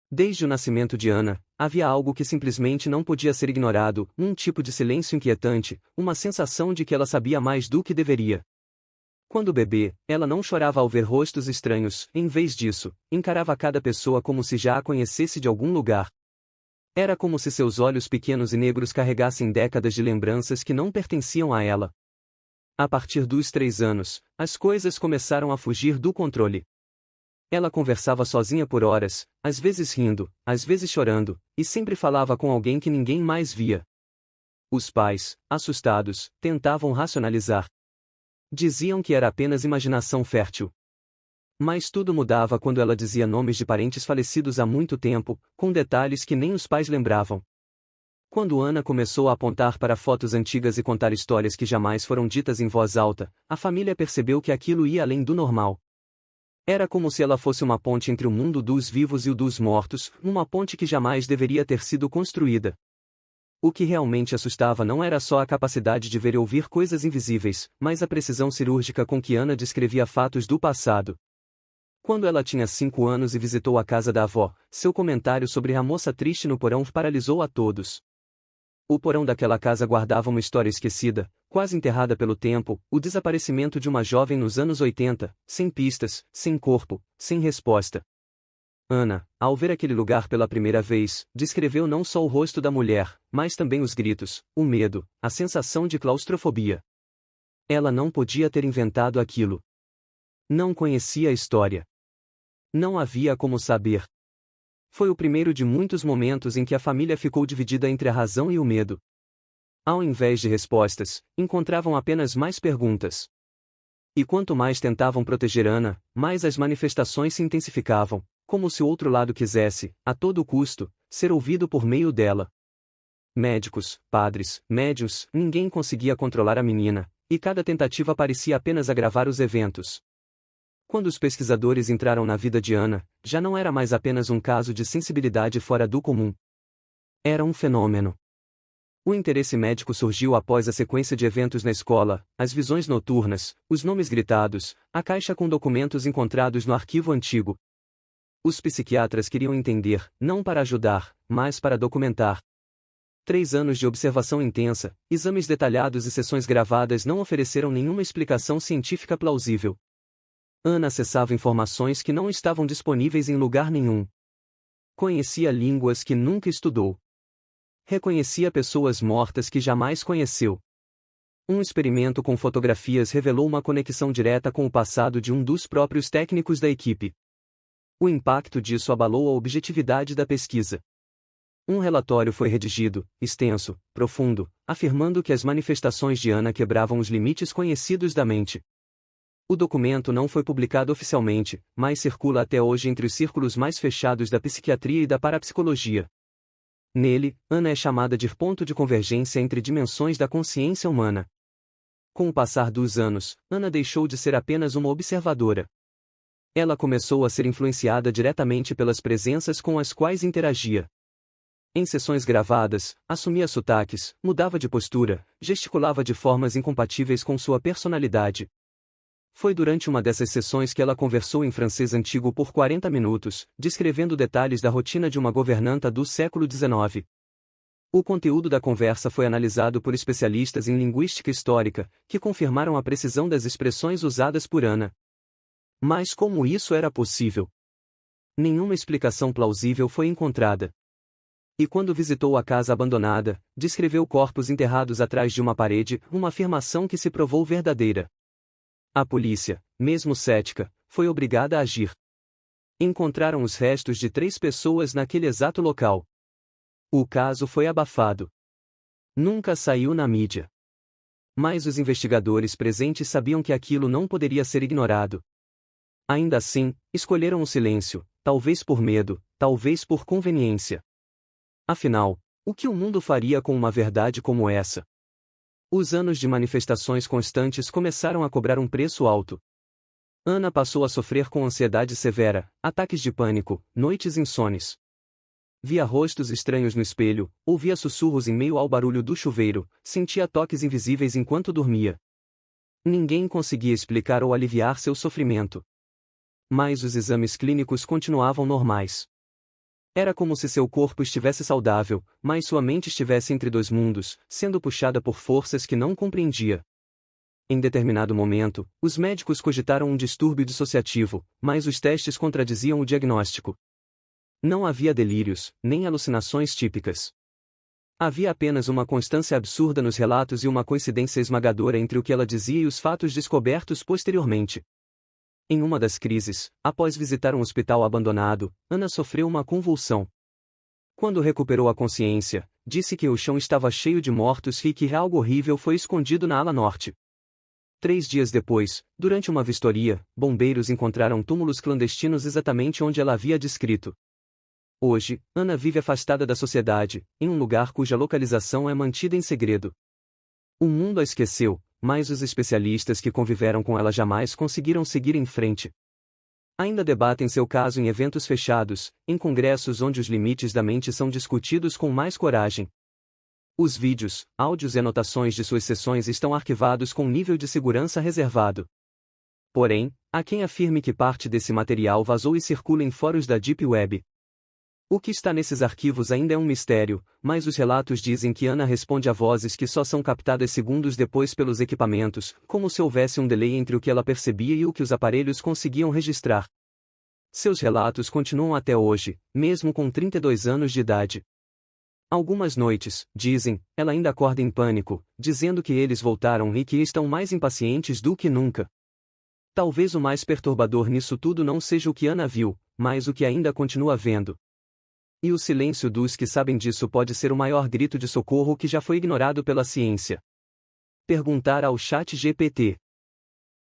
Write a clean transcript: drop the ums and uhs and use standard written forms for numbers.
Desde o nascimento de Ana, havia algo que simplesmente não podia ser ignorado, um tipo de silêncio inquietante, uma sensação de que ela sabia mais do que deveria. Quando bebê, ela não chorava ao ver rostos estranhos, em vez disso, encarava cada pessoa como se já a conhecesse de algum lugar. Era como se seus olhos pequenos e negros carregassem décadas de lembranças que não pertenciam a ela. A partir dos 3 anos, as coisas começaram a fugir do controle. Ela conversava sozinha por horas, às vezes rindo, às vezes chorando, e sempre falava com alguém que ninguém mais via. Os pais, assustados, tentavam racionalizar. Diziam que era apenas imaginação fértil. Mas tudo mudava quando ela dizia nomes de parentes falecidos há muito tempo, com detalhes que nem os pais lembravam. Quando Ana começou a apontar para fotos antigas e contar histórias que jamais foram ditas em voz alta, a família percebeu que aquilo ia além do normal. Era como se ela fosse uma ponte entre o mundo dos vivos e o dos mortos, uma ponte que jamais deveria ter sido construída. O que realmente assustava não era só a capacidade de ver e ouvir coisas invisíveis, mas a precisão cirúrgica com que Ana descrevia fatos do passado. Quando ela tinha 5 anos e visitou a casa da avó, seu comentário sobre a moça triste no porão paralisou a todos. O porão daquela casa guardava uma história esquecida, quase enterrada pelo tempo, o desaparecimento de uma jovem nos anos 80, sem pistas, sem corpo, sem resposta. Ana, ao ver aquele lugar pela primeira vez, descreveu não só o rosto da mulher, mas também os gritos, o medo, a sensação de claustrofobia. Ela não podia ter inventado aquilo. Não conhecia a história. Não havia como saber. Foi o primeiro de muitos momentos em que a família ficou dividida entre a razão e o medo. Ao invés de respostas, encontravam apenas mais perguntas. E quanto mais tentavam proteger Ana, mais as manifestações se intensificavam, como se o outro lado quisesse, a todo custo, ser ouvido por meio dela. Médicos, padres, médiuns, ninguém conseguia controlar a menina, e cada tentativa parecia apenas agravar os eventos. Quando os pesquisadores entraram na vida de Ana, já não era mais apenas um caso de sensibilidade fora do comum. Era um fenômeno. O interesse médico surgiu após a sequência de eventos na escola, as visões noturnas, os nomes gritados, a caixa com documentos encontrados no arquivo antigo. Os psiquiatras queriam entender, não para ajudar, mas para documentar. 3 anos de observação intensa, exames detalhados e sessões gravadas não ofereceram nenhuma explicação científica plausível. Ana acessava informações que não estavam disponíveis em lugar nenhum. Conhecia línguas que nunca estudou. Reconhecia pessoas mortas que jamais conheceu. Um experimento com fotografias revelou uma conexão direta com o passado de um dos próprios técnicos da equipe. O impacto disso abalou a objetividade da pesquisa. Um relatório foi redigido, extenso, profundo, afirmando que as manifestações de Ana quebravam os limites conhecidos da mente. O documento não foi publicado oficialmente, mas circula até hoje entre os círculos mais fechados da psiquiatria e da parapsicologia. Nele, Ana é chamada de ponto de convergência entre dimensões da consciência humana. Com o passar dos anos, Ana deixou de ser apenas uma observadora. Ela começou a ser influenciada diretamente pelas presenças com as quais interagia. Em sessões gravadas, assumia sotaques, mudava de postura, gesticulava de formas incompatíveis com sua personalidade. Foi durante uma dessas sessões que ela conversou em francês antigo por 40 minutos, descrevendo detalhes da rotina de uma governanta do século XIX. O conteúdo da conversa foi analisado por especialistas em linguística histórica, que confirmaram a precisão das expressões usadas por Ana. Mas como isso era possível? Nenhuma explicação plausível foi encontrada. E quando visitou a casa abandonada, descreveu corpos enterrados atrás de uma parede, uma afirmação que se provou verdadeira. A polícia, mesmo cética, foi obrigada a agir. Encontraram os restos de 3 pessoas naquele exato local. O caso foi abafado. Nunca saiu na mídia. Mas os investigadores presentes sabiam que aquilo não poderia ser ignorado. Ainda assim, escolheram o silêncio, talvez por medo, talvez por conveniência. Afinal, o que o mundo faria com uma verdade como essa? Os anos de manifestações constantes começaram a cobrar um preço alto. Ana passou a sofrer com ansiedade severa, ataques de pânico, noites insones. Via rostos estranhos no espelho, ouvia sussurros em meio ao barulho do chuveiro, sentia toques invisíveis enquanto dormia. Ninguém conseguia explicar ou aliviar seu sofrimento. Mas os exames clínicos continuavam normais. Era como se seu corpo estivesse saudável, mas sua mente estivesse entre dois mundos, sendo puxada por forças que não compreendia. Em determinado momento, os médicos cogitaram um distúrbio dissociativo, mas os testes contradiziam o diagnóstico. Não havia delírios, nem alucinações típicas. Havia apenas uma constância absurda nos relatos e uma coincidência esmagadora entre o que ela dizia e os fatos descobertos posteriormente. Em uma das crises, após visitar um hospital abandonado, Ana sofreu uma convulsão. Quando recuperou a consciência, disse que o chão estava cheio de mortos e que algo horrível foi escondido na ala norte. 3 dias depois, durante uma vistoria, bombeiros encontraram túmulos clandestinos exatamente onde ela havia descrito. Hoje, Ana vive afastada da sociedade, em um lugar cuja localização é mantida em segredo. O mundo a esqueceu, mas os especialistas que conviveram com ela jamais conseguiram seguir em frente. Ainda debatem seu caso em eventos fechados, em congressos onde os limites da mente são discutidos com mais coragem. Os vídeos, áudios e anotações de suas sessões estão arquivados com nível de segurança reservado. Porém, há quem afirme que parte desse material vazou e circula em fóruns da Deep Web. O que está nesses arquivos ainda é um mistério, mas os relatos dizem que Ana responde a vozes que só são captadas segundos depois pelos equipamentos, como se houvesse um delay entre o que ela percebia e o que os aparelhos conseguiam registrar. Seus relatos continuam até hoje, mesmo com 32 anos de idade. Algumas noites, dizem, ela ainda acorda em pânico, dizendo que eles voltaram e que estão mais impacientes do que nunca. Talvez o mais perturbador nisso tudo não seja o que Ana viu, mas o que ainda continua vendo. E o silêncio dos que sabem disso pode ser o maior grito de socorro que já foi ignorado pela ciência. Perguntar ao ChatGPT.